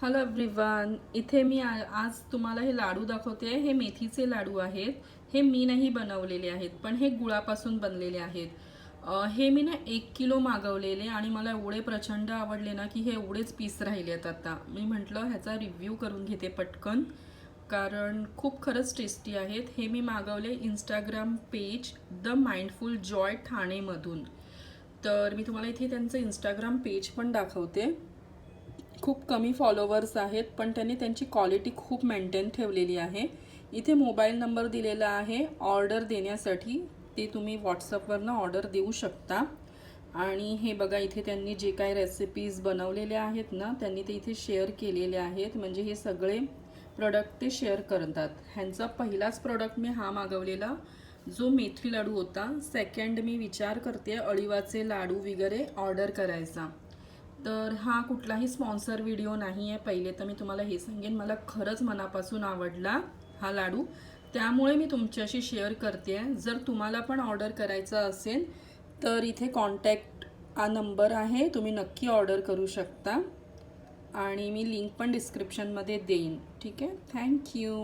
Hello everyone, इथे मी आज तुम्हाला हे लाडू दाखवते. हे मेथीचे लाडू आहेत. हे मी नाही बनवलेले आहेत, पण हे गुळापासून बनलेले आहेत. हे मी ना 1 किलो मागवलेले आणि मला एवढे प्रचंड आवडले ना की हे एवढेच पीस राहिलेत. आता मी म्हटलं ह्याचा रिव्ह्यू करून घेते पटकन, कारण खूप खरंच टेस्टी आहेत. हे मी मागवले Instagram page the mindful joy ठाणेमधून. तर मी तुम्हाला इथे त्यांचं इंस्टाग्राम पेज पण दाखवते. खूप कमी फॉलोवर्स आहेत, पण त्यांनी त्यांची क्वालिटी खूप मेंटेन ठेवलेली आहे. इथे मोबाईल नंबर दिलेला आहे ऑर्डर देण्यासाठी. ते तुम्ही व्हॉट्सअपवरनं ऑर्डर देऊ शकता. आणि हे बघा, इथे त्यांनी जे काही रेसिपीज बनवलेल्या आहेत ना, त्यांनी ते इथे शेअर केलेले आहेत. म्हणजे हे सगळे प्रोडक्ट ते शेअर करतात. ह्यांचा पहिलाच प्रोडक्ट मी हा मागवलेला, जो मेथी लाडू होता. सेकंड मी विचार करते अळीवाचे लाडू वगैरे ऑर्डर करायचा. तर हा कुठलाही स्पॉन्सर व्हिडिओ नाही आहे. पहिले तर मी तुम्हाला हे सांगेन, मला खरंच मनापासून आवडला हा लाडू, त्यामुळे मी तुमच्याशी शेअर करते. जर तुम्हाला पण ऑर्डर करायचा असेल तर इथे कॉन्टॅक्ट हा नंबर आहे, तुम्ही नक्की ऑर्डर करू शकता. आणि मी लिंक पण डिस्क्रिप्शनमध्ये देईन. ठीक आहे, थँक्यू.